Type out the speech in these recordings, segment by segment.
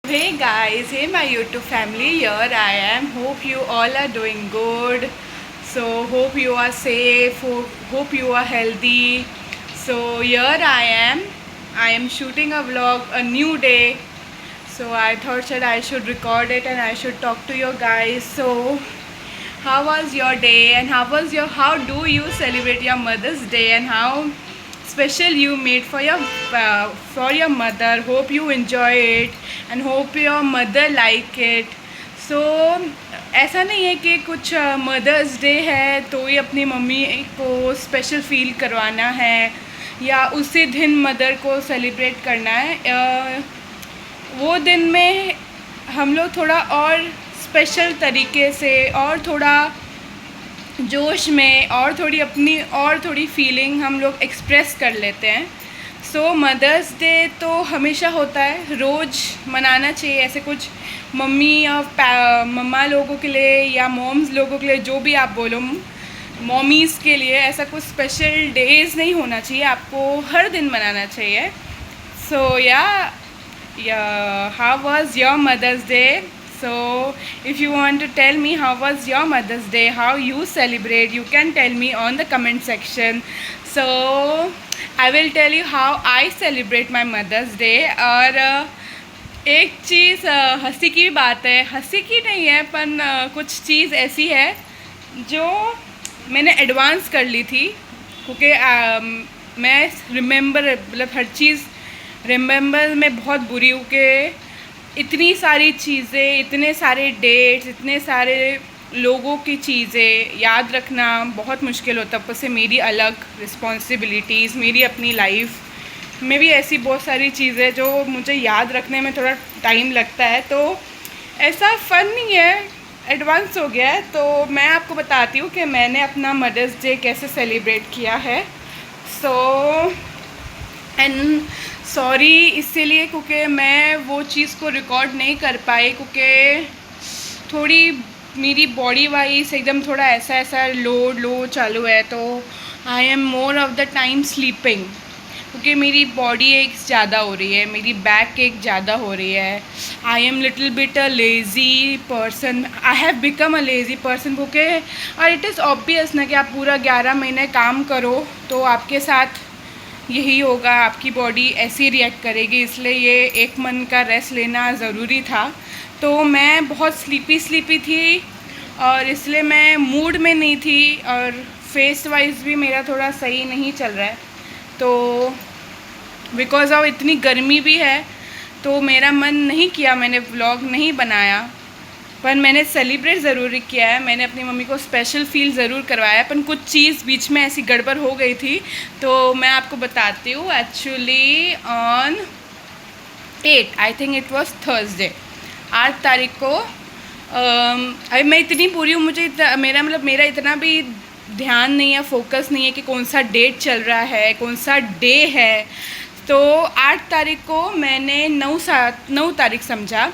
Hey guys, hey my YouTube family, here I am. Hope you all are doing good. So hope you are safe, hope you are healthy. So here I am. I am shooting a vlog, a new day. So I thought that I should record it and I should talk to you guys. So how was your day and how do you celebrate your Mother's Day and how special you made for your mother? Hope you enjoy it and hope your mother like it. So ऐसा नहीं है कि कुछ mother's day है तो ही अपनी मम्मी को स्पेशल फील करवाना है या उसी दिन मदर को सेलिब्रेट करना है। वो दिन में हम लोग थोड़ा और स्पेशल तरीके से और थोड़ा जोश में और थोड़ी फीलिंग हम लोग एक्सप्रेस कर लेते हैं। सो मदर्स डे तो हमेशा होता है, रोज़ मनाना चाहिए। ऐसे कुछ मम्मी या मम्मा लोगों के लिए या मॉम्स लोगों के लिए, जो भी आप बोलो, मॉमीज़ के लिए ऐसा कुछ स्पेशल डेज़ नहीं होना चाहिए, आपको हर दिन मनाना चाहिए। सो how was your Mother's Day? So if you want to tell me how was your Mother's Day, how you celebrate, you can tell me on the comment section. So I will tell you how I celebrate my Mother's Day. और एक चीज़ हंसी की बात है, हंसी की नहीं है पर कुछ चीज़ ऐसी है जो मैंने एडवांस कर ली थी, क्योंकि मैं मतलब हर चीज़ रिमेंबर में बहुत बुरी हूँ कि इतनी सारी चीज़ें, इतने सारे डेट्स, इतने सारे लोगों की चीज़ें याद रखना बहुत मुश्किल होता है। ऊपर से मेरी अलग रिस्पॉन्सिबिलिटीज़, मेरी अपनी लाइफ में भी ऐसी बहुत सारी चीज़ें जो मुझे याद रखने में थोड़ा टाइम लगता है। तो ऐसा फ़न नहीं है, एडवांस हो गया है। तो मैं आपको बताती हूँ कि मैंने अपना मदर्स डे कैसे सेलिब्रेट किया है। एंड सॉरी इसीलिए क्योंकि मैं वो चीज़ को रिकॉर्ड नहीं कर पाई, क्योंकि थोड़ी मेरी बॉडी वाइज एकदम थोड़ा ऐसा लो चालू है। तो I am more of the time sleeping, क्योंकि मेरी बॉडी एक ज़्यादा हो रही है, मेरी बैक एक ज़्यादा हो रही है। I am little bit a lazy person, I have become a lazy person, क्योंकि और इट इज़ ऑब्वियस ना कि आप पूरा 11 महीने काम करो तो आपके साथ यही होगा, आपकी बॉडी ऐसी रिएक्ट करेगी। इसलिए ये एक मन का रेस्ट लेना ज़रूरी था। तो मैं बहुत स्लीपी थी और इसलिए मैं मूड में नहीं थी और फेस वाइज भी मेरा थोड़ा सही नहीं चल रहा है। तो बिकॉज़ ऑफ इतनी गर्मी भी है तो मेरा मन नहीं किया, मैंने व्लॉग नहीं बनाया, पर मैंने सेलिब्रेट ज़रूर किया है। मैंने अपनी मम्मी को स्पेशल फ़ील ज़रूर करवाया, पर कुछ चीज़ बीच में ऐसी गड़बड़ हो गई थी तो मैं आपको बताती हूँ। Actually on 8, I think it was Thursday, 8 तारीख को अभी मैं इतनी पूरी हूँ, मुझे मेरा इतना भी ध्यान नहीं है, फोकस नहीं है कि कौन सा डेट चल रहा है, कौन सा डे है। तो 8 तारीख को मैंने 9 तारीख समझा,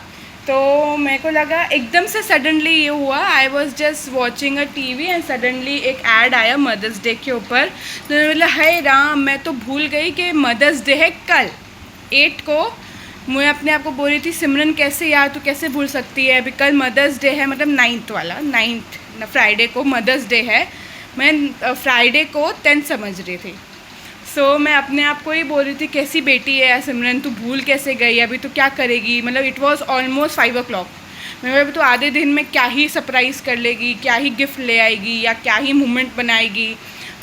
तो मेरे को लगा एकदम से सडनली ये हुआ। I was just watching a TV and suddenly एक ऐड आया मदर्स डे के ऊपर। तो मैंने बोला हाय राम, मैं तो भूल गई कि मदर्स डे है कल 8 को। मैं अपने आप को बोल रही थी सिमरन कैसे यार, तू कैसे भूल सकती है, अभी कल मदर्स डे है, मतलब 9th फ्राइडे को मदर्स डे है। मैं फ्राइडे को 10 समझ रही थी। सो मैं अपने आप को ही बोल रही थी कैसी बेटी है यार सिमरन, तू भूल कैसे गई, अभी तो क्या करेगी। मतलब इट वाज ऑलमोस्ट 5 o'clock। मैं अभी तो आधे दिन में क्या ही सरप्राइज़ कर लेगी, क्या ही गिफ्ट ले आएगी या क्या ही मोमेंट बनाएगी।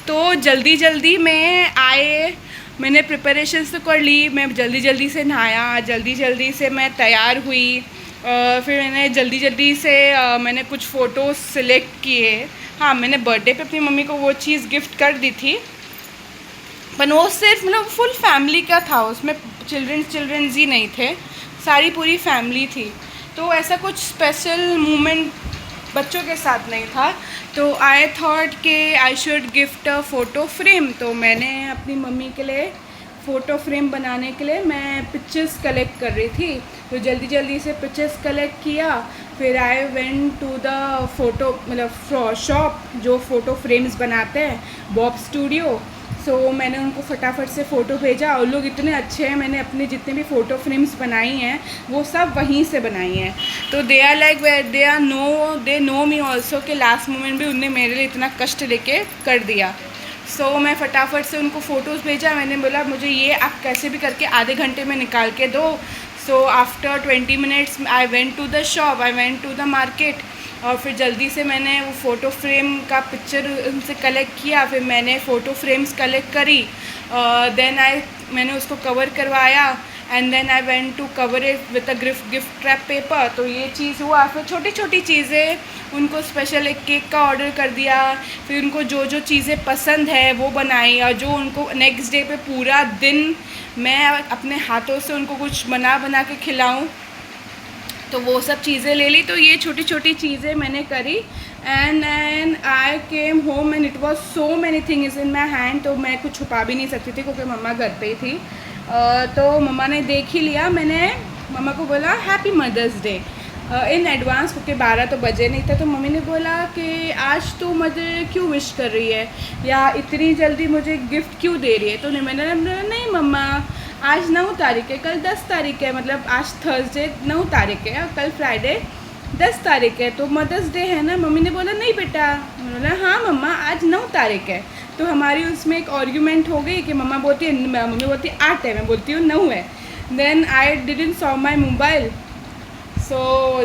तो जल्दी में मैंने प्रिपरेशंस तो कर ली, मैं जल्दी से नहाया, जल्दी से मैं तैयार हुई। फिर मैंने जल्दी से मैंने कुछ फ़ोटोज़ सिलेक्ट किए। हाँ, मैंने बर्थडे पे अपनी मम्मी को वो चीज़ गिफ्ट कर दी थी, पर वो सिर्फ मतलब फुल फैमिली का था, उसमें चिल्ड्रंस ही नहीं थे, सारी पूरी फैमिली थी। तो ऐसा कुछ स्पेशल मोमेंट बच्चों के साथ नहीं था। तो आई थॉट कि I should gift a photo frame. तो मैंने अपनी मम्मी के लिए फ़ोटो फ्रेम बनाने के लिए मैं पिक्चर्स कलेक्ट कर रही थी। तो जल्दी से पिक्चर्स कलेक्ट किया। फिर I went to the shop जो फ़ोटो फ्रेम्स बनाते हैं, बॉब स्टूडियो। सो मैंने उनको फटाफट से फ़ोटो भेजा और लोग इतने अच्छे हैं, मैंने अपने जितने भी फ़ोटो फ्रेम्स बनाई हैं वो सब वहीं से बनाई हैं। तो they are like they know me also कि लास्ट मोमेंट भी उनने मेरे लिए इतना कष्ट लेके कर दिया। सो मैं फटाफट से उनको फ़ोटोज़ भेजा, मैंने बोला मुझे ये आप कैसे भी करके आधे घंटे में निकाल के दो। So after 20 minutes I went to the shop, I went to the market, और फिर जल्दी से मैंने वो फ़ोटो फ्रेम का पिक्चर उनसे कलेक्ट किया, फिर मैंने फ़ोटो फ्रेम्स कलेक्ट करी, देन मैंने उसको कवर करवाया and then I went to cover it with a gift wrap paper. तो ये चीज़ हुआ। फिर छोटी छोटी चीज़ें, उनको स्पेशल एक केक का ऑर्डर कर दिया, फिर उनको जो जो चीज़ें पसंद है वो बनाई, और जो उनको नेक्स्ट डे पे पूरा दिन मैं अपने हाथों से उनको कुछ बना के खिलाऊं, तो वो सब चीज़ें ले ली। तो ये छोटी छोटी चीज़ें मैंने करी and I came home and it was so many things in my hand. तो मैं कुछ छुपा भी नहीं सकती थी क्योंकि मम्मा घर पे ही थी। तो मम्मा ने देख ही लिया। मैंने मम्मा को बोला happy mother's day in advance, क्योंकि 12 तो बजे नहीं थे। तो मम्मी ने बोला कि आज तो मुझे क्यों विश कर रही है या इतनी जल्दी मुझे गिफ्ट क्यों दे रही है। तो मैंने बोला नहीं मम्मा, आज 9 तारीख है, कल 10 तारीख है, मतलब आज थर्सडे 9 तारीख है और कल फ्राइडे 10 तारीख है, तो मदर्स डे है ना। मम्मी ने बोला नहीं बेटा। मैंने बोला हाँ मम्मा आज 9 तारीख है। तो हमारी उसमें एक आर्ग्यूमेंट हो गई कि मम्मी बोलती है 8 है, मैं बोलती हूँ 9 है। Then I didn't saw my mobile, so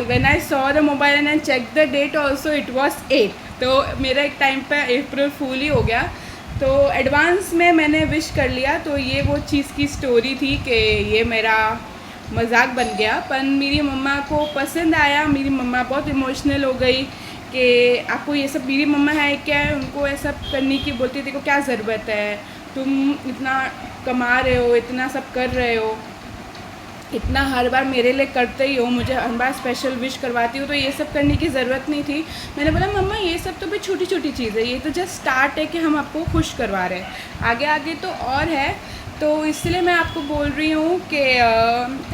when I saw the mobile and I check the date also it was 8। तो मेरा एक टाइम पे अप्रैल फूल ही हो गया। तो एडवांस में मैंने विश कर लिया। तो ये वो चीज़ की स्टोरी थी कि ये मेरा मजाक बन गया, पर मेरी मम्मा को पसंद आया। मेरी मम्मा बहुत इमोशनल हो गई कि आपको ये सब, मेरी मम्मा है क्या है, उनको ऐसा करने की बोलती थी को क्या ज़रूरत है, तुम इतना कमा रहे हो, इतना सब कर रहे हो, इतना हर बार मेरे लिए करते ही हो, मुझे हर बार स्पेशल विश करवाती हो, तो ये सब करने की ज़रूरत नहीं थी। मैंने बोला मम्मा ये सब तो भी छोटी छोटी चीज़ है, ये तो जस्ट स्टार्ट है कि हम आपको खुश करवा रहे हैं, आगे आगे तो और है। तो इसलिए मैं आपको बोल रही हूँ कि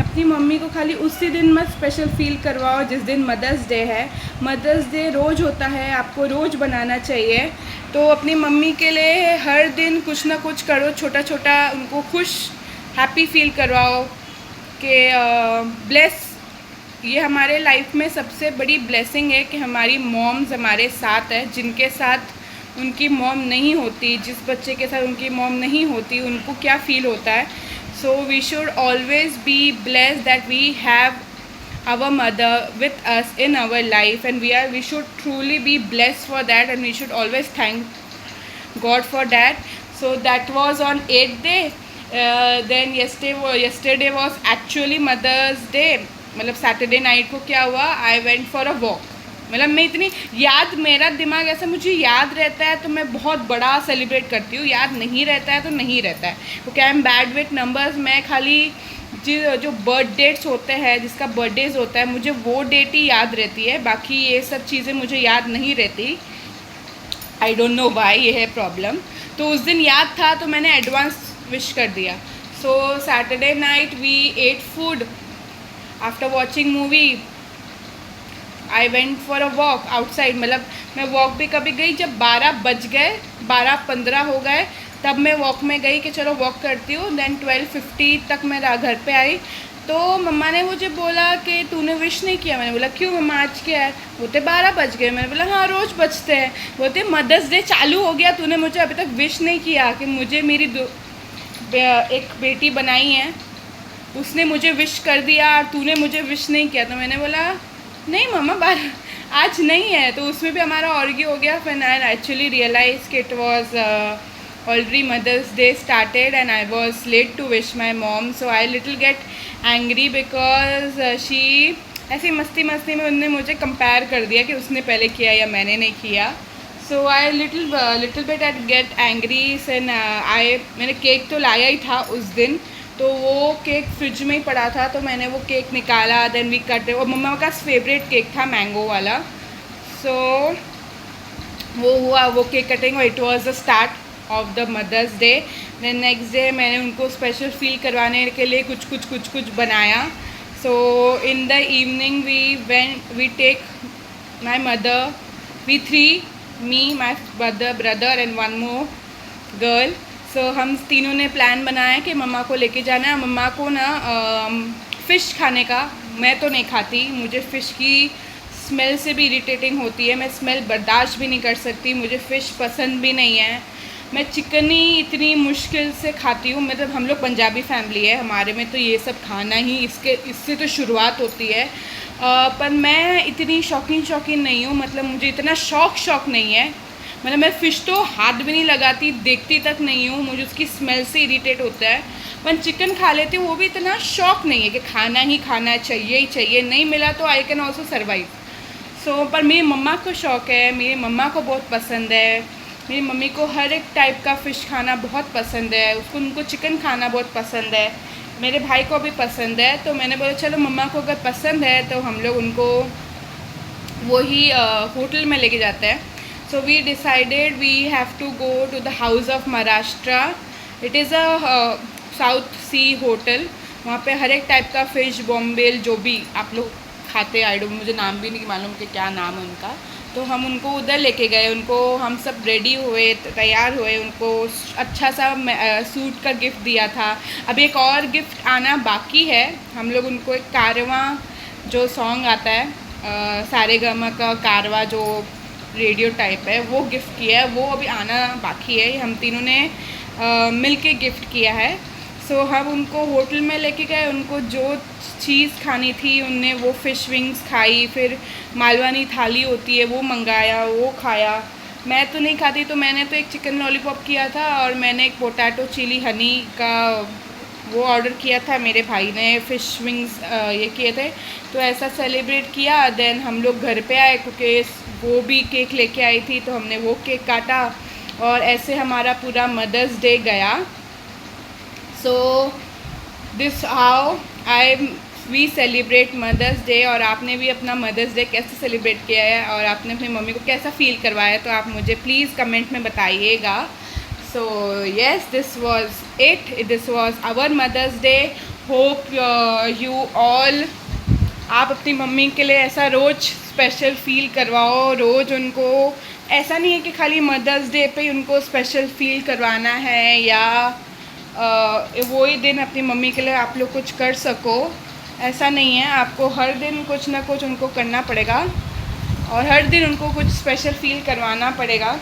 अपनी मम्मी को खाली उसी दिन मत स्पेशल फ़ील करवाओ जिस दिन मदर्स डे है। मदर्स डे रोज़ होता है, आपको रोज़ बनाना चाहिए। तो अपनी मम्मी के लिए हर दिन कुछ ना कुछ करो, छोटा छोटा उनको खुश हैप्पी फील करवाओ कि ब्लेस। ये हमारे लाइफ में सबसे बड़ी ब्लेसिंग है कि हमारी मॉम्स हमारे साथ है। जिनके साथ उनकी मॉम नहीं होती, जिस बच्चे के साथ उनकी मॉम नहीं होती, उनको क्या फ़ील होता है। So we should always be blessed that we have our mother with us in our life and we should truly be blessed for that and we should always thank God for that. So that was on 8th day. Then yesterday was actually Mother's Day. मतलब Saturday night को क्या हुआ, आई went for a walk. मतलब मैं इतनी याद, मेरा दिमाग ऐसा, मुझे याद रहता है तो मैं बहुत बड़ा सेलिब्रेट करती हूँ, याद नहीं रहता है तो नहीं रहता है, क्योंकि I am bad with numbers. मैं खाली जो बर्थ डेट्स होते हैं, जिसका बर्थडेज होता है, मुझे वो डेट ही याद रहती है, बाकी ये सब चीज़ें मुझे याद नहीं रहती. आई डोंट नो वाई, ये है प्रॉब्लम. तो उस दिन याद था तो मैंने एडवांस विश कर दिया. So Saturday night we ate food. After watching movie I went for a walk outside. मतलब मैं वॉक भी कभी गई जब 12 बज गए, 12:15 हो गए, तब मैं वॉक में गई कि चलो वॉक करती हूँ. देन 12:50 तक मैं घर पे आई तो मम्मा ने मुझे बोला कि तूने विश नहीं किया. मैंने बोला क्यों मम्मा, आज क्या है. बोलते 12 बज गए. मैंने बोला हाँ रोज़ बजते हैं. बोलते मदर्स डे चालू हो गया, तूने मुझे अभी तक विश नहीं किया कि मुझे मेरी एक बेटी बनाई है, उसने मुझे विश कर दिया और तूने मुझे विश नहीं किया. तो मैंने बोला नहीं मम्मा आज नहीं है. तो उसमें भी हमारा आर्ग्यू हो गया. फिर आई एक्चुअली रियलाइज कि it was already Mother's Day started and I was late to wish my mom, so I little get angry because she ऐसी मस्ती में उन्होंने मुझे कंपेयर कर दिया कि उसने पहले किया या मैंने नहीं किया. So I little bit at get angry. And मैंने केक तो लाया ही था उस दिन, तो वो केक फ्रिज में ही पड़ा था, तो मैंने वो केक निकाला. Then we cut. और मम्मा का फेवरेट केक था मैंगो वाला. सो वो हुआ, वो cake cutting. It was the start of the mother's day. Then next day मैंने उनको स्पेशल फील करवाने के लिए कुछ बनाया. So in the evening we take my mother, we three, me, my brother and one more girl. So हम तीनों ने प्लान बनाया कि मम्मा को लेके जाना है। मम्मा को ना फ़िश खाने का, मैं तो नहीं खाती, मुझे फ़िश की स्मेल से भी इरिटेटिंग होती है, मैं स्मेल बर्दाश्त भी नहीं कर सकती, मुझे फ़िश पसंद भी नहीं है। मैं चिकन ही इतनी मुश्किल से खाती हूँ। मतलब हम लोग पंजाबी फैमिली है, हमारे में तो ये सब खाना ही इससे तो शुरुआत होती है। पर मैं इतनी शौकीन नहीं हूँ, मतलब मुझे इतना शौक नहीं है। मतलब मैं फ़िश तो हाथ भी नहीं लगाती, देखती तक नहीं हूँ, मुझे उसकी स्मेल से इरिटेट होता है। पर चिकन खा लेती हूँ, वो भी इतना शौक नहीं है कि खाना ही खाना है, चाहिए ही चाहिए, नहीं मिला तो आई कैन ऑल्सो सर्वाइव। सो पर मेरी मम्मा को शौक़ है, मेरी मम्मा को बहुत पसंद है। मेरी मम्मी को हर एक टाइप का फ़िश खाना बहुत पसंद है, उनको चिकन खाना बहुत पसंद है, मेरे भाई को भी पसंद है। तो मैंने बोला चलो मम्मा को अगर पसंद है तो हम लोग उनको वही होटल में लेके जाते हैं। So we decided we have to go to the house of Maharashtra. It is a south sea hotel. वहाँ पे हर एक टाइप का फ़िश, बॉम्बेल, जो भी आप लोग खाते, आई डोंट, मुझे नाम भी नहीं मालूम कि क्या नाम है उनका। तो हम उनको उधर लेके गए, उनको हम सब रेडी हुए, तैयार हुए, उनको अच्छा सा सूट का गिफ्ट दिया था। अब एक और गिफ्ट आना बाकी है। हम लोग उनको एक कारवां जो सॉन्ग आता है, सारेगामा का कारवा जो रेडियो टाइप है, वो गिफ्ट किया है, वो अभी आना बाकी है। हम तीनों ने मिल के गिफ्ट किया है। सो हम उनको होटल में लेके गए, उनको जो चीज़ खानी थी उनने वो फ़िश विंग्स खाई, फिर मालवानी थाली होती है वो मंगाया, वो खाया। मैं तो नहीं खाती, तो मैंने तो एक चिकन लॉलीपॉप किया था और मैंने एक पोटैटो चिली हनी का वो ऑर्डर किया था। मेरे भाई ने फ़िश विंग्स ये किए थे। तो ऐसा सेलिब्रेट किया। देन हम लोग घर पे आए, क्योंकि वो भी केक लेके आई थी, तो हमने वो केक काटा और ऐसे हमारा पूरा मदर्स डे गया। So this how we celebrate mother's day. और आपने भी अपना मदर्स डे कैसे सेलिब्रेट किया है और आपने अपनी मम्मी को कैसा फ़ील करवाया, तो आप मुझे प्लीज़ कमेंट में बताइएगा। So yes, this was it, this was our mother's day. Hope you all, आप अपनी मम्मी के लिए ऐसा रोज़ स्पेशल फ़ील करवाओ, रोज़ उनको, ऐसा नहीं है कि खाली मदर्स डे पे उनको स्पेशल फ़ील करवाना है या वो ही दिन अपनी मम्मी के लिए आप लोग कुछ कर सको, ऐसा नहीं है। आपको हर दिन कुछ ना कुछ उनको करना पड़ेगा और हर दिन उनको कुछ स्पेशल फ़ील करवाना पड़ेगा।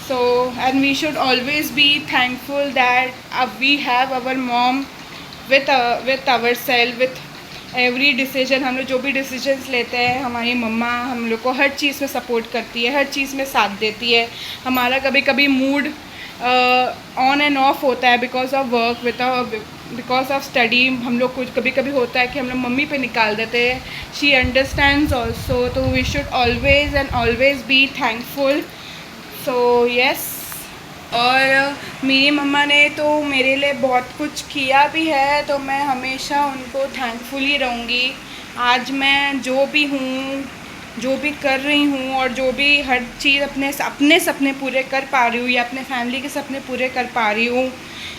So and we should always be thankful that we have our mom with our self, with every decision. हम लोग जो भी डिसीजंस लेते हैं, हमारी मम्मा हम लोग को हर चीज़ में सपोर्ट करती है, हर चीज़ में साथ देती है। हमारा कभी कभी मूड ऑन एंड ऑफ होता है because of work, because of study. हम लोग कुछ कभी कभी होता है कि हम लोग मम्मी पे निकाल देते हैं। शी अंडरस्टैंड्स ऑल्सो, तो we should always and always be thankful. So yes, और मेरी मम्मा ने तो मेरे लिए बहुत कुछ किया भी है, तो मैं हमेशा उनको थैंकफुल ही रहूँगी। आज मैं जो भी हूँ, जो भी कर रही हूँ और जो भी हर चीज़ अपने सपने पूरे कर पा रही हूँ या अपने फैमिली के सपने पूरे कर पा रही हूँ,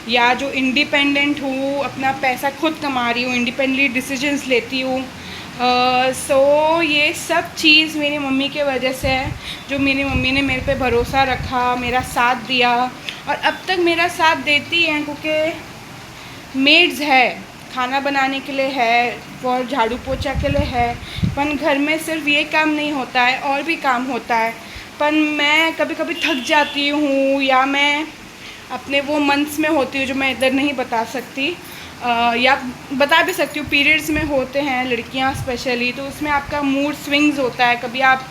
या जो इंडिपेंडेंट हूँ, अपना पैसा खुद कमा रही हूँ, इंडिपेंडेंटली डिसीजंस लेती हूँ। सो ये सब चीज़ मेरी मम्मी के वजह से है, जो मेरी मम्मी ने मेरे पे भरोसा रखा, मेरा साथ दिया और अब तक मेरा साथ देती हैं, क्योंकि मेड्स है, खाना बनाने के लिए है और झाड़ू पोछा के लिए है। पर घर में सिर्फ ये काम नहीं होता है, और भी काम होता है। पर मैं कभी कभी थक जाती हूँ या मैं अपने वो मंथ्स में होती हूँ जो मैं इधर नहीं बता सकती, या बता भी सकती हूँ। पीरियड्स में होते हैं लड़कियाँ स्पेशली, तो उसमें आपका मूड स्विंग्स होता है। कभी आप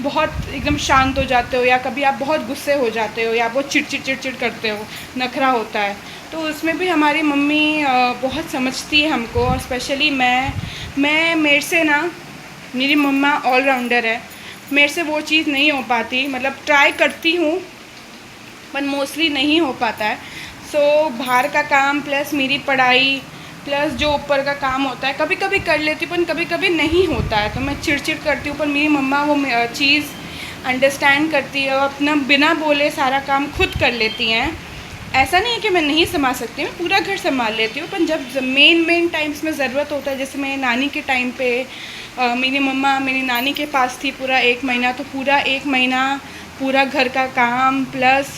बहुत एकदम शांत हो जाते हो, या कभी आप बहुत गुस्से हो जाते हो, या बहुत चिड़चिड़ करते हो, नखरा होता है। तो उसमें भी हमारी मम्मी बहुत समझती है हमको। और स्पेशली मैं मेरे से ना, मेरी मम्मा ऑलराउंडर है, मेरे से वो चीज़ नहीं हो पाती। मतलब ट्राई करती हूँ पर मोस्टली नहीं हो पाता है। सो बाहर का काम प्लस मेरी पढ़ाई प्लस जो ऊपर का काम होता है, कभी कभी कर लेती हूँ पर कभी कभी नहीं होता है, तो मैं चिड़चिड़ करती हूँ। पर मेरी मम्मा वो चीज़ अंडरस्टैंड करती है और अपना बिना बोले सारा काम खुद कर लेती हैं। ऐसा नहीं है कि मैं नहीं संभाल सकती, मैं पूरा घर संभाल लेती हूँ, पर जब मेन टाइम्स में ज़रूरत होता है, जैसे मेरी नानी के टाइम पे मेरी मम्मा मेरी नानी के पास थी पूरा 1 महीना, तो पूरा 1 महीना पूरा घर का काम प्लस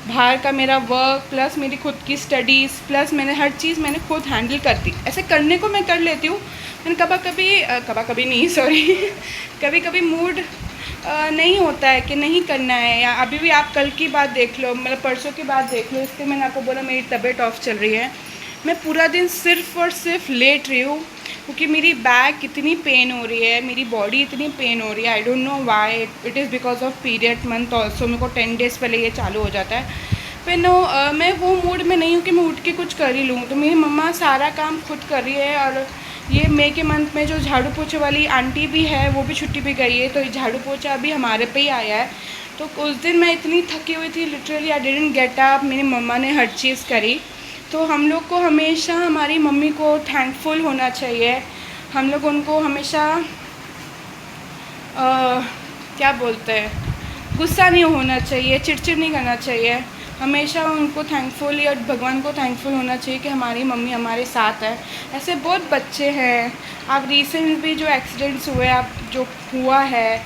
बाहर का मेरा वर्क प्लस मेरी खुद की स्टडीज़ प्लस मैंने हर चीज़ मैंने खुद हैंडल करती। ऐसे करने को मैं कर लेती हूँ, मैंने कभी नहीं सॉरी कभी कभी मूड नहीं होता है कि नहीं करना है। या अभी भी आप कल की बात देख लो, मतलब परसों की बात देख लो, इसलिए मैंने आपको बोला मेरी तबीयत ऑफ चल रही है। मैं पूरा दिन सिर्फ़ और सिर्फ लेट रही हूँ क्योंकि मेरी बैक इतनी पेन हो रही है, मेरी बॉडी इतनी पेन हो रही है। I don't know why, it is because of period month also. मेरे को 10 डेज़ पहले ये चालू हो जाता है। फिर मैं वो मूड में नहीं हूँ कि मैं उठ के कुछ कर ही लूँ। तो मेरी मम्मा सारा काम खुद कर रही है। और ये मई के मंथ में जो झाड़ू पोछे वाली आंटी भी है वो भी छुट्टी पे गई है, तो ये झाड़ू पोछा अभी हमारे पे ही आया है। तो उस दिन मैं इतनी थकी हुई थी, literally I didn't get up. मेरी मम्मा ने हर चीज़ करी। तो हम लोग को हमेशा हमारी मम्मी को थैंकफुल होना चाहिए। हम लोग उनको हमेशा क्या बोलते हैं, गुस्सा नहीं होना चाहिए, चिड़चिड़ नहीं करना चाहिए। हमेशा उनको थैंकफुल या भगवान को थैंकफुल होना चाहिए कि हमारी मम्मी हमारे साथ है। ऐसे बहुत बच्चे हैं। आप रिसेंट भी जो एक्सीडेंट्स हुए, आप जो हुआ है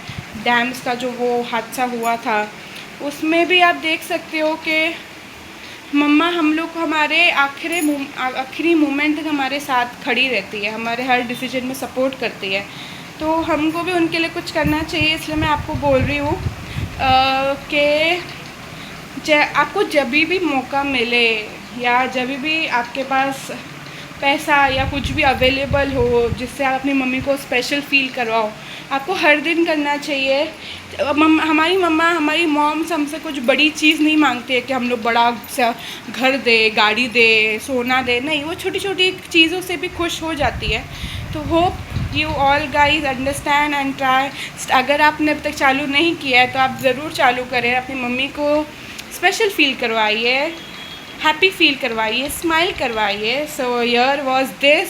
डैम्स का जो वो हादसा हुआ था, उसमें भी आप देख सकते हो कि मम्मा हम लोग को हमारे आखिरी मोमेंट तक हमारे साथ खड़ी रहती है, हमारे हर डिसीजन में सपोर्ट करती है। तो हमको भी उनके लिए कुछ करना चाहिए। इसलिए मैं आपको बोल रही हूँ कि आपको जब भी मौका मिले या जब भी आपके पास पैसा या कुछ भी अवेलेबल हो जिससे आप अपनी मम्मी को स्पेशल फ़ील करवाओ, आपको हर दिन करना चाहिए। हमारी मॉम्स हमसे कुछ बड़ी चीज़ नहीं मांगती है कि हम लोग बड़ा सा घर दे, गाड़ी दे, सोना दे। नहीं, वो छोटी छोटी चीज़ों से भी खुश हो जाती है। तो hope you all guys understand and try. अगर आपने अब तक चालू नहीं किया है तो आप ज़रूर चालू करें। अपनी मम्मी को स्पेशल फ़ील करवाइए, हैप्पी फील करवाइए, स्माइल करवाइए। So here was this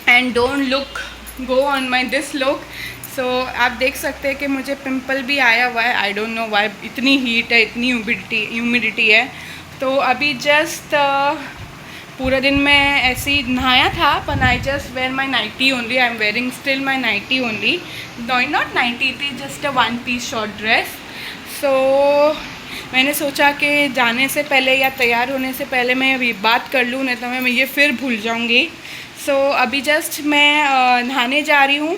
and don't look go on my this look. So आप देख सकते हैं कि मुझे पिंपल भी आया हुआ है। आई डोंट नो वाई, इतनी हीट है, इतनी ह्यूमिडिटी है। तो अभी जस्ट पूरा दिन मैं ऐसे ही नहाया था, पर I just wear my nightie only. I am wearing still my nightie only, not nightie, it is just a 1 piece short dress. So मैंने सोचा कि जाने से पहले या तैयार होने से पहले मैं अभी बात कर लूँ, नहीं तो मैं ये फिर भूल जाऊँगी। सो अभी जस्ट मैं नहाने जा रही हूँ।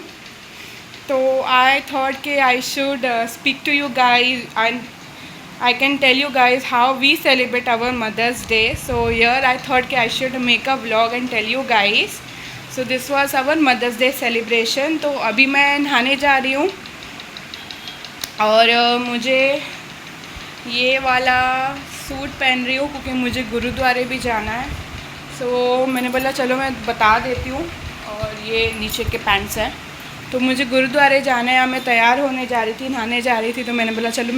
तो आई थॉट कि I should speak to you guys and I can tell you guys how we celebrate our Mother's Day. So here I thought कि I should make a vlog and tell you guys. So this was our Mother's Day celebration. तो अभी मैं नहाने जा रही हूँ और मुझे ये वाला सूट पहन रही हूँ क्योंकि मुझे गुरुद्वारे भी जाना है। सो मैंने बोला चलो मैं बता देती हूँ। और ये नीचे के पैंट्स हैं। तो मुझे गुरुद्वारे जाना है, मैं तैयार होने जा रही थी, नहाने जा रही थी, तो मैंने बोला चलो